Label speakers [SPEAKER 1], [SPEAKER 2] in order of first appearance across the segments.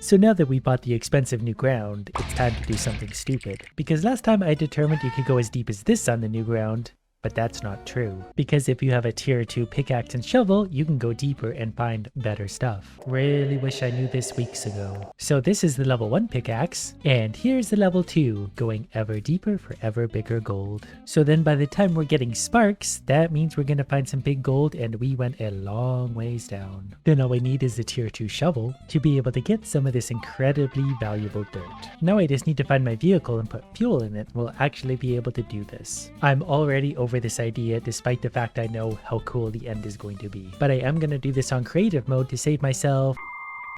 [SPEAKER 1] So now that we bought the expensive new ground, it's time to do something stupid. Because last time I determined you could go as deep as this on the new ground, but that's not true. Because if you have a tier 2 pickaxe and shovel, you can go deeper and find better stuff. Really wish I knew this weeks ago. So this is the level 1 pickaxe, and here's the level 2, going ever deeper for ever bigger gold. So then by the time we're getting sparks, that means we're gonna find some big gold, and we went a long ways down. Then all we need is a tier 2 shovel to be able to get some of this incredibly valuable dirt. Now I just need to find my vehicle and put fuel in it. We'll actually be able to do this. I'm already over this idea despite the fact I know how cool the end is going to be. But I am going to do this on creative mode to save myself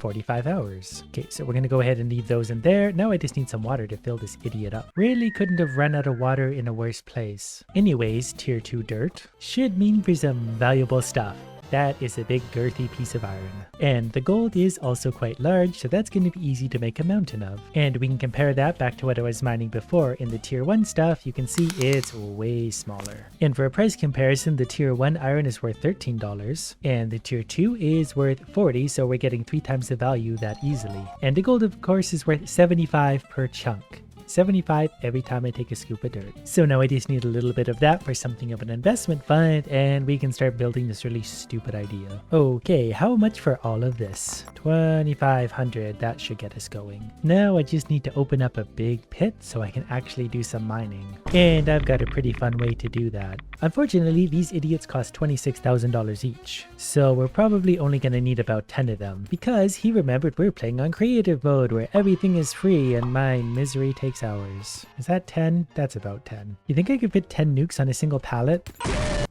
[SPEAKER 1] 45 hours. Okay, so we're going to go ahead and leave those in there. Now I just need some water to fill this idiot up. Really couldn't have run out of water in a worse place. Anyways, tier 2 dirt should mean for some valuable stuff. That is a big girthy piece of iron. And the gold is also quite large, so that's going to be easy to make a mountain of. And we can compare that back to what I was mining before. In the tier 1 stuff, you can see it's way smaller. And for a price comparison, the tier 1 iron is worth $13, and the tier 2 is worth $40, so we're getting 3 times the value that easily. And the gold, of course, is worth $75 per chunk. 75 every time I take a scoop of dirt. So now I just need a little bit of that for something of an investment fund, and we can start building this really stupid idea. Okay, how much for all of this? 2,500, that should get us going. Now I just need to open up a big pit so I can actually do some mining. And I've got a pretty fun way to do that. Unfortunately, these idiots cost $26,000 each. So we're probably only going to need about 10 of them, because he remembered we're playing on creative mode where everything is free and my misery takes hours. Is that 10? That's about 10. You think I could fit 10 nukes on a single pallet?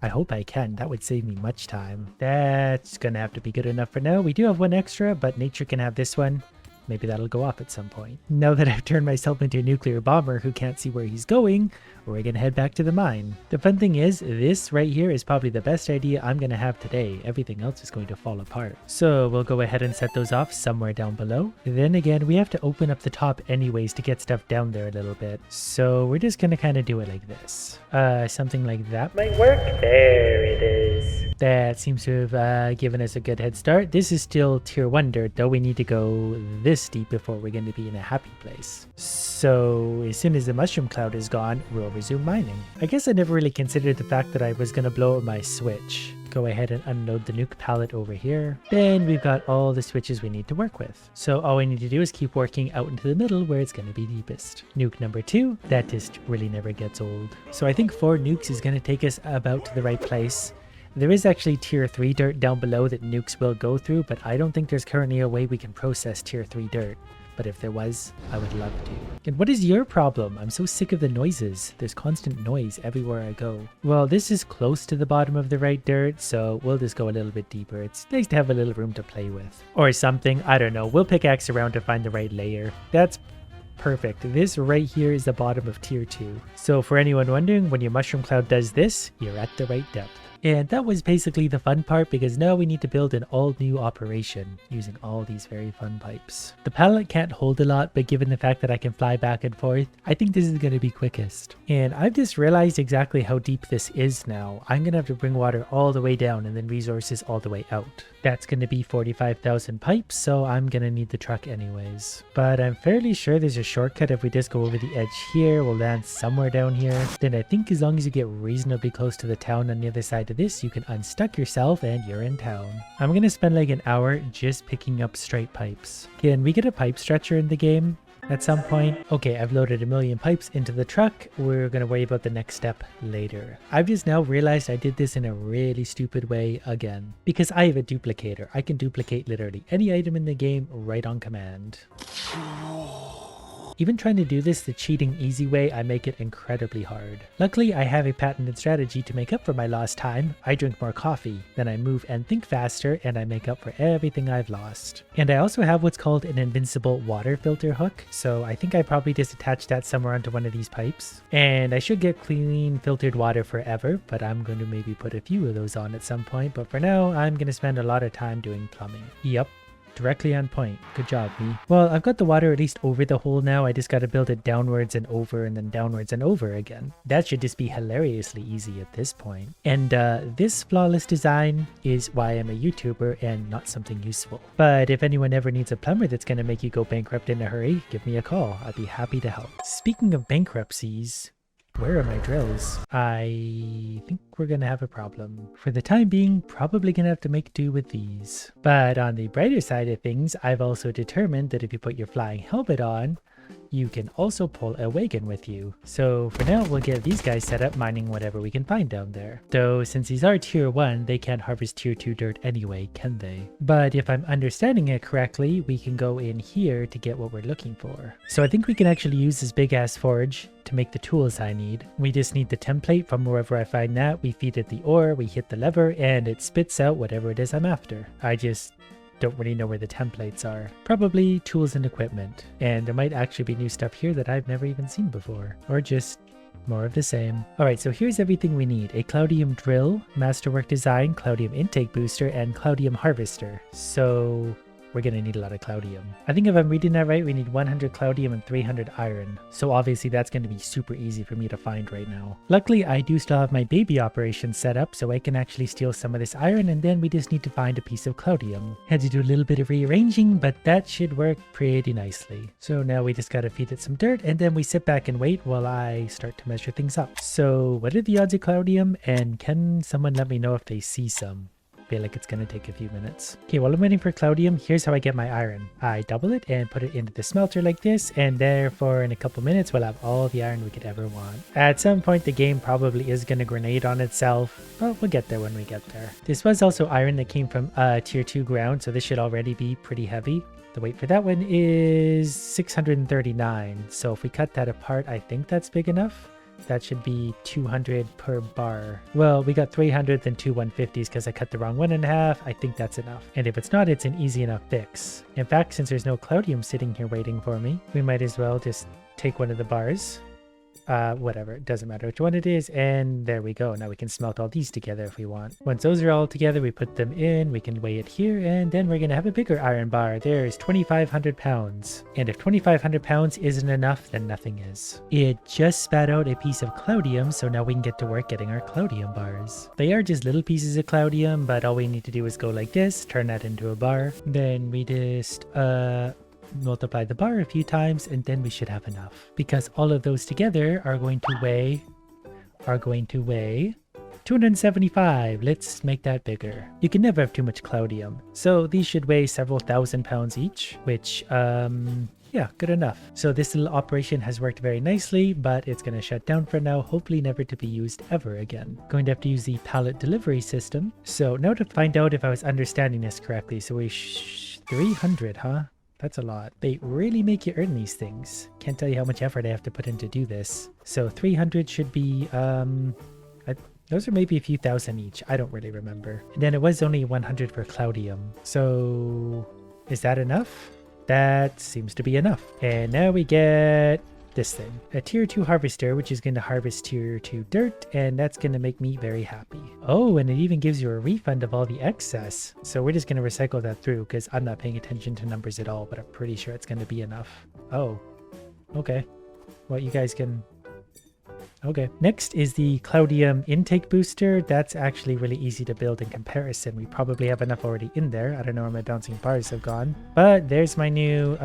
[SPEAKER 1] I hope I can. That would save me much time. That's gonna have to be good enough for now. We do have one extra, but nature can have this one. Maybe that'll go off at some point. Now that I've turned myself into a nuclear bomber who can't see where he's going, we're gonna head back to the mine. The fun thing is, this right here is probably the best idea I'm gonna have today. Everything else is going to fall apart. So we'll go ahead and set those off somewhere down below. Then again, we have to open up the top anyways to get stuff down there a little bit. So we're just gonna kind of do it like this. Something like that might work. There it is. That seems to have given us a good head start. This is still tier 1 dirt, though we need to go this deep before we're going to be in a happy place. So as soon as the mushroom cloud is gone, we'll resume mining. I guess I never really considered the fact that I was going to blow up my switch. Go ahead and unload the nuke pallet over here. Then we've got all the switches we need to work with. So all we need to do is keep working out into the middle where it's going to be deepest. Nuke number 2, that just really never gets old. So I think 4 nukes is going to take us about to the right place. There is actually tier 3 dirt down below that nukes will go through, but I don't think there's currently a way we can process tier 3 dirt. But if there was, I would love to. And what is your problem? I'm so sick of the noises. There's constant noise everywhere I go. Well, this is close to the bottom of the right dirt, so we'll just go a little bit deeper. It's nice to have a little room to play with. Or something, I don't know. We'll pickaxe around to find the right layer. That's perfect. This right here is the bottom of tier 2. So for anyone wondering, when your mushroom cloud does this, you're at the right depth. And that was basically the fun part, because now we need to build an all new operation using all these very fun pipes. The pallet can't hold a lot, but given the fact that I can fly back and forth, I think this is going to be quickest. And I've just realized exactly how deep this is now. I'm going to have to bring water all the way down and then resources all the way out. That's going to be 45,000 pipes, so I'm going to need the truck anyways. But I'm fairly sure there's a shortcut. If we just go over the edge here, we'll land somewhere down here. Then I think as long as you get reasonably close to the town on the other side of this, you can unstuck yourself and you're in town. I'm going to spend like an hour just picking up straight pipes. Can we get a pipe stretcher in the game at some point? Okay, I've loaded a million pipes into the truck. We're going to worry about the next step later. I've just now realized I did this in a really stupid way again. Because I have a duplicator. I can duplicate literally any item in the game right on command. Even trying to do this the cheating easy way, I make it incredibly hard. Luckily, I have a patented strategy to make up for my lost time. I drink more coffee, then I move and think faster, and I make up for everything I've lost. And I also have what's called an invincible water filter hook, so I think I probably just attached that somewhere onto one of these pipes. And I should get clean filtered water forever, but I'm going to maybe put a few of those on at some point. But for now, I'm going to spend a lot of time doing plumbing. Yep. Directly on point. Good job, me. Well, I've got the water at least over the hole now. I just got to build it downwards and over and then downwards and over again. That should just be hilariously easy at this point. And this flawless design is why I'm a YouTuber and not something useful. But if anyone ever needs a plumber that's going to make you go bankrupt in a hurry, give me a call. I'd be happy to help. Speaking of bankruptcies, where are my drills? I think we're gonna have a problem. For the time being, probably gonna have to make do with these. But on the brighter side of things, I've also determined that if you put your flying helmet on, you can also pull a wagon with you. So for now, we'll get these guys set up mining whatever we can find down there. Though since these are tier 1, they can't harvest tier 2 dirt anyway, can they? But if I'm understanding it correctly, we can go in here to get what we're looking for. So I think we can actually use this big ass forge to make the tools I need. We just need the template from wherever I find that. We feed it the ore, we hit the lever, and it spits out whatever it is I'm after. I just don't really know where the templates are. Probably tools and equipment. And there might actually be new stuff here that I've never even seen before. Or just more of the same. Alright, so here's everything we need. A Cloudium drill, masterwork design, Cloudium intake booster, and Cloudium harvester. So we're gonna need a lot of Cloudium. I think if I'm reading that right, we need 100 Cloudium and 300 iron. So obviously that's gonna be super easy for me to find right now. Luckily, I do still have my baby operation set up, so I can actually steal some of this iron, and then we just need to find a piece of Cloudium. Had to do a little bit of rearranging, but that should work pretty nicely. So now we just gotta feed it some dirt, and then we sit back and wait while I start to measure things up. So what are the odds of Cloudium, and can someone let me know if they see some? Feel like it's gonna take a few minutes. Okay, while I'm waiting for Cloudium, here's how I get my iron. I double it and put it into the smelter like this, and therefore in a couple minutes we'll have all the iron we could ever want. At some point the game probably is gonna grenade on itself, but we'll get there when we get there. This was also iron that came from tier 2 ground, so this should already be pretty heavy. The weight for that one is 639, so if we cut that apart, I think that's big enough. That should be 200 per bar. Well, we got 300 and two 150s because I cut the wrong 1.5. I think that's enough. And if it's not, it's an easy enough fix. In fact, since there's no Cloudium sitting here waiting for me, we might as well just take one of the bars. Whatever, it doesn't matter which one it is, and there we go. Now we can smelt all these together if we want. Once those are all together, we put them in, we can weigh it here, and then we're gonna have a bigger iron bar. There's 2,500 pounds. And if 2,500 pounds isn't enough, then nothing is. It just spat out a piece of Cloudium, so now we can get to work getting our Cloudium bars. They are just little pieces of Cloudium, but all we need to do is go like this, turn that into a bar. Then we just, multiply the bar a few times, and then we should have enough, because all of those together are going to weigh 275. Let's make that bigger. You can never have too much Cloudium, so these should weigh several thousand pounds each, which yeah, good enough. So this little operation has worked very nicely, but it's going to shut down for now, hopefully never to be used ever again. Going to have to use the pallet delivery system. So now to find out if I was understanding this correctly, so we 300, huh? That's a lot. They really make you earn these things. Can't tell you how much effort I have to put in to do this. So 300 should be, those are maybe a few thousand each. I don't really remember. And then it was only 100 for Cloudium. So is that enough? That seems to be enough. And now we get this thing. A tier 2 harvester, which is going to harvest tier 2 dirt, and that's going to make me very happy. Oh, and it even gives you a refund of all the excess. So we're just going to recycle that through because I'm not paying attention to numbers at all, but I'm pretty sure it's going to be enough. Oh, okay. Well, you guys can... Okay. Next is the Cloudium intake booster. That's actually really easy to build in comparison. We probably have enough already in there. I don't know where my bouncing bars have gone. But there's my new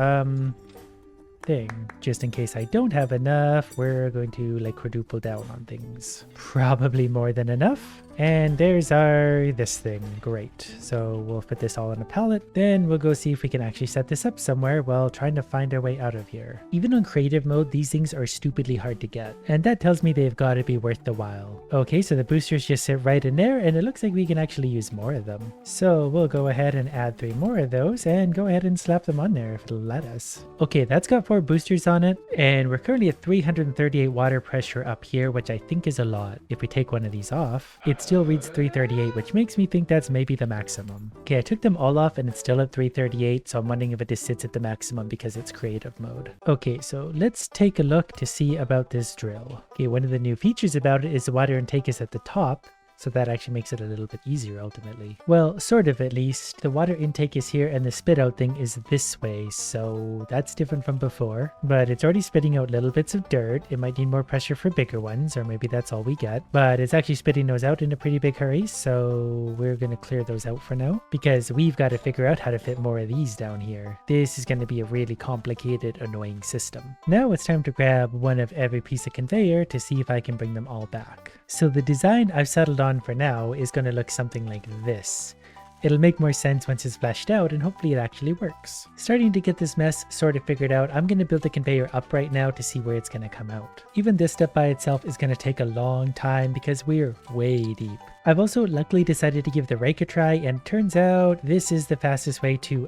[SPEAKER 1] thing. Just in case I don't have enough, we're going to like quadruple down on things. Probably more than enough. And there's our this thing. Great. So we'll put this all on a pallet. Then we'll go see if we can actually set this up somewhere while trying to find our way out of here. Even on creative mode, these things are stupidly hard to get. And that tells me they've got to be worth the while. Okay, so the boosters just sit right in there, and it looks like we can actually use more of them. So we'll go ahead and add 3 more of those and go ahead and slap them on there if it'll let us. Okay, that's got 4 boosters on it, and we're currently at 338 water pressure up here, which I think is a lot. If we take one of these off, it still reads 338, which makes me think that's maybe the maximum. Okay, I took them all off and it's still at 338, so I'm wondering if it just sits at the maximum because it's creative mode. Okay, so let's take a look to see about this drill. Okay, one of the new features about it is the water intake is at the top, So that actually makes it a little bit easier ultimately. Well, sort of at least. The water intake is here and the spit out thing is this way, so that's different from before. But it's already spitting out little bits of dirt. It might need more pressure for bigger ones, or maybe that's all we get. But it's actually spitting those out in a pretty big hurry, so we're going to clear those out for now, because we've got to figure out how to fit more of these down here. This is going to be a really complicated, annoying system. Now it's time to grab one of every piece of conveyor to see if I can bring them all back. So the design I've settled on for now is going to look something like this. It'll make more sense once it's fleshed out, and hopefully it actually works. Starting to get this mess sort of figured out, I'm going to build the conveyor up right now to see where it's going to come out. Even this step by itself is going to take a long time because we're way deep. I've also luckily decided to give the rake a try, and turns out this is the fastest way to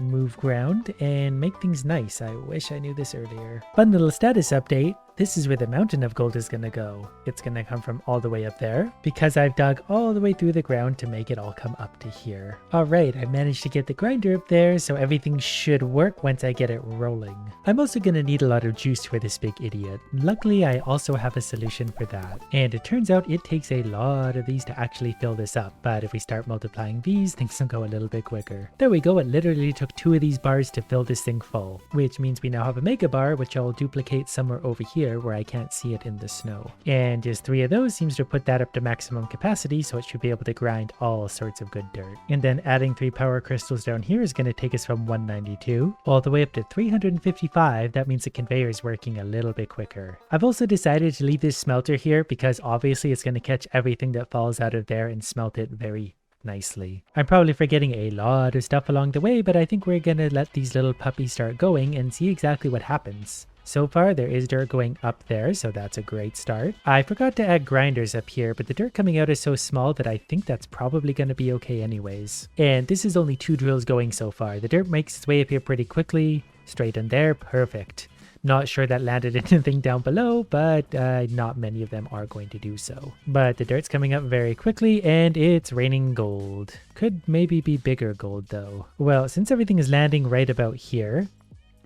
[SPEAKER 1] move ground and make things nice. I wish I knew this earlier. Fun little status update. This is where the mountain of gold is going to go. It's going to come from all the way up there because I've dug all the way through the ground to make it all come up to here. Alright, I managed to get the grinder up there, so everything should work once I get it rolling. I'm also going to need a lot of juice for this big idiot. Luckily, I also have a solution for that. And it turns out it takes a lot of these to actually fill this up, but if we start multiplying these, things will go a little bit quicker. There we go, it literally took 2 of these bars to fill this thing full, which means we now have a mega bar, which I'll duplicate somewhere over here where I can't see it in the snow. And just 3 of those seems to put that up to maximum capacity, so it should be able to grind all sorts of good dirt. And then adding 3 power crystals down here is going to take us from 192 all the way up to 355. That means the conveyor is working a little bit quicker. I've also decided to leave this smelter here because obviously it's going to catch everything that falls out of there and smelt it very nicely. I'm probably forgetting a lot of stuff along the way, but I think we're gonna let these little puppies start going and see exactly what happens. So far there is dirt going up there, so that's a great start. I forgot to add grinders up here, but the dirt coming out is so small that I think that's probably going to be okay anyways. And this is only 2 drills going so far. The dirt makes its way up here pretty quickly. Straight in there, perfect. Not sure that landed anything down below, but not many of them are going to do so. But the dirt's coming up very quickly and it's raining gold. Could maybe be bigger gold though. Well, since everything is landing right about here,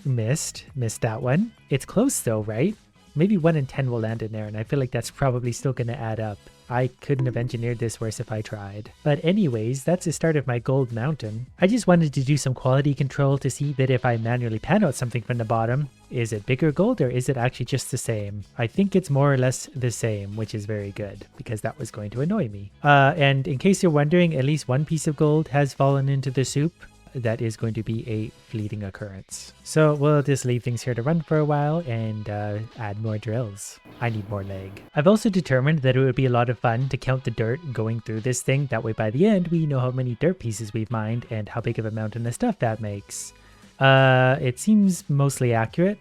[SPEAKER 1] missed that one. It's close though, right? Maybe 1 in 10 will land in there, and I feel like that's probably still going to add up. I couldn't have engineered this worse if I tried. But anyways, that's the start of my gold mountain. I just wanted to do some quality control to see that if I manually pan out something from the bottom, is it bigger gold or is it actually just the same? I think it's more or less the same, which is very good because that was going to annoy me. And in case you're wondering, at least 1 piece of gold has fallen into the soup. That is going to be a fleeting occurrence. So we'll just leave things here to run for a while and add more drills. I need more leg. I've also determined that it would be a lot of fun to count the dirt going through this thing. That way by the end we know how many dirt pieces we've mined and how big of a mountain of stuff that makes. It seems mostly accurate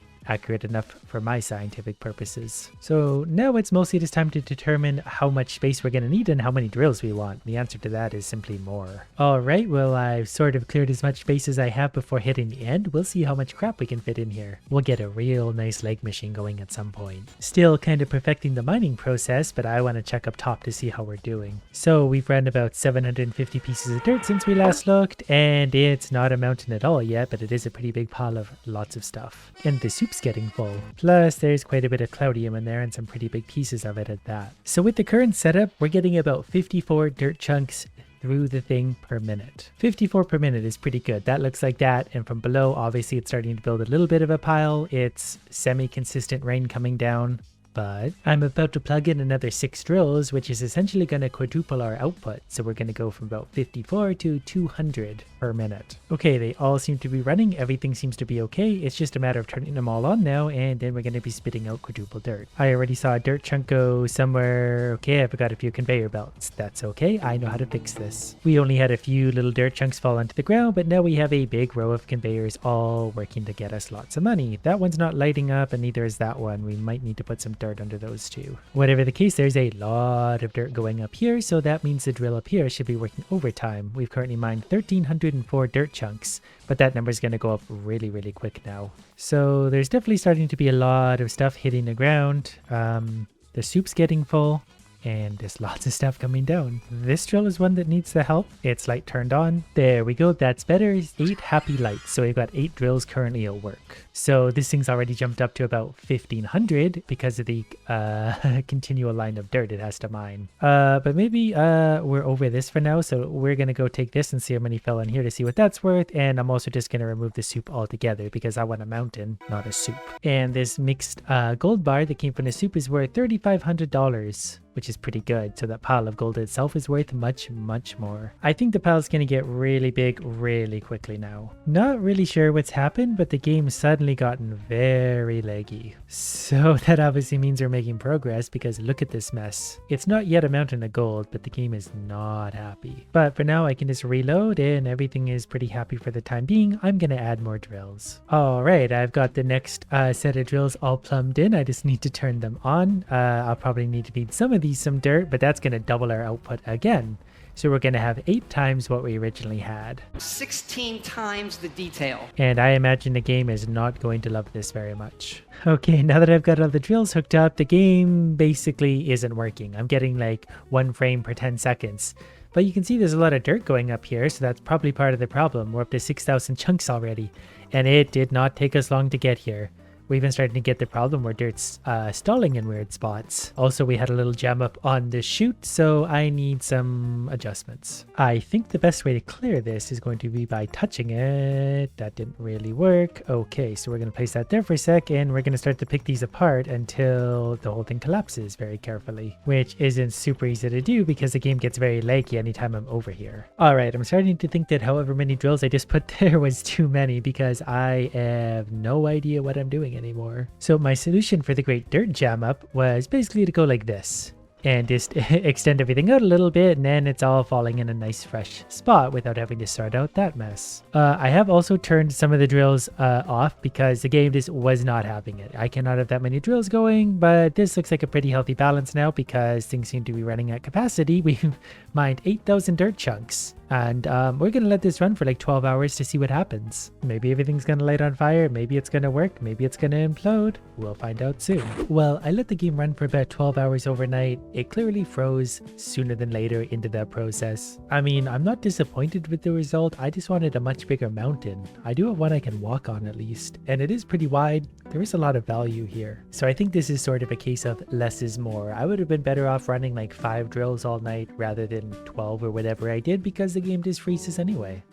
[SPEAKER 1] enough for my scientific purposes. So now it's mostly just time to determine how much space we're going to need and how many drills we want. The answer to that is simply more. Alright, well I've sort of cleared as much space as I have before hitting the end. We'll see how much crap we can fit in here. We'll get a real nice leg machine going at some point. Still kind of perfecting the mining process, but I want to check up top to see how we're doing. So we've run about 750 pieces of dirt since we last looked, and it's not a mountain at all yet, but it is a pretty big pile of lots of stuff. And the soup's getting full. Plus there's quite a bit of cloudium in there and some pretty big pieces of it at that. So with the current setup, we're getting about 54 dirt chunks through the thing per minute. 54 per minute is pretty good. That looks like that, and from below obviously it's starting to build a little bit of a pile. It's semi-consistent rain coming down. But I'm about to plug in another 6 drills, which is essentially going to quadruple our output. So we're going to go from about 54 to 200 per minute. Okay, they all seem to be running. Everything seems to be okay. It's just a matter of turning them all on now, and then we're going to be spitting out quadruple dirt. I already saw a dirt chunk go somewhere. Okay, I forgot a few conveyor belts. That's okay. I know how to fix this. We only had a few little dirt chunks fall onto the ground, but now we have a big row of conveyors all working to get us lots of money. That one's not lighting up, and neither is that one. We might need to put some dirt under those two. Whatever the case, there's a lot of dirt going up here, so that means the drill up here should be working overtime. We've currently mined 1,304 dirt chunks, but that number is going to go up really, really quick now. So there's definitely starting to be a lot of stuff hitting the ground. The soup's getting full. And there's lots of stuff coming down. This drill is one that needs the help. Its light turned on. There we go. That's better. 8 happy lights. So we've got 8 drills currently at work. So this thing's already jumped up to about 1500 because of the continual line of dirt it has to mine. But maybe we're over this for now. So we're going to go take this and see how many fell in here to see what that's worth. And I'm also just going to remove the soup altogether because I want a mountain, not a soup. And this mixed gold bar that came from the soup is worth $3,500. Which is pretty good. So that pile of gold itself is worth much, much more. I think the pile's going to get really big really quickly now. Not really sure what's happened, but the game's suddenly gotten very laggy. So that obviously means we're making progress because look at this mess. It's not yet a mountain of gold, but the game is not happy. But for now, I can just reload and everything is pretty happy for the time being. I'm going to add more drills. All right, I've got the next set of drills all plumbed in. I just need to turn them on. I'll probably need to feed some of some dirt, but that's going to double our output again. So we're going to have 8 times what we originally had.
[SPEAKER 2] 16 times the detail.
[SPEAKER 1] And I imagine the game is not going to love this very much. Okay, now that I've got all the drills hooked up, the game basically isn't working. I'm getting like 1 frame per 10 seconds. But you can see there's a lot of dirt going up here, so that's probably part of the problem. We're up to 6,000 chunks already. And it did not take us long to get here. We're even starting to get the problem where dirt's stalling in weird spots. Also, we had a little jam up on the chute, so I need some adjustments. I think the best way to clear this is going to be by touching it. That didn't really work. Okay, so we're going to place that there for a sec, and we're going to start to pick these apart until the whole thing collapses very carefully, which isn't super easy to do because the game gets very laggy anytime I'm over here. All right, I'm starting to think that however many drills I just put there was too many because I have no idea what I'm doing anymore. So my solution for the great dirt jam up was basically to go like this and just extend everything out a little bit, and then it's all falling in a nice fresh spot without having to sort out that mess. I have also turned some of the drills off because the game just was not having it. I cannot have that many drills going, but this looks like a pretty healthy balance now because things seem to be running at capacity. We've mined 8,000 dirt chunks. And we're going to let this run for like 12 hours to see what happens. Maybe everything's going to light on fire. Maybe it's going to work. Maybe it's going to implode. We'll find out soon. Well, I let the game run for about 12 hours overnight. It clearly froze sooner than later into that process. I mean, I'm not disappointed with the result. I just wanted a much bigger mountain. I do have one I can walk on at least. And it is pretty wide. There is a lot of value here. So I think this is sort of a case of less is more. I would have been better off running like 5 drills all night rather than 12 or whatever I did because the game just freezes anyway.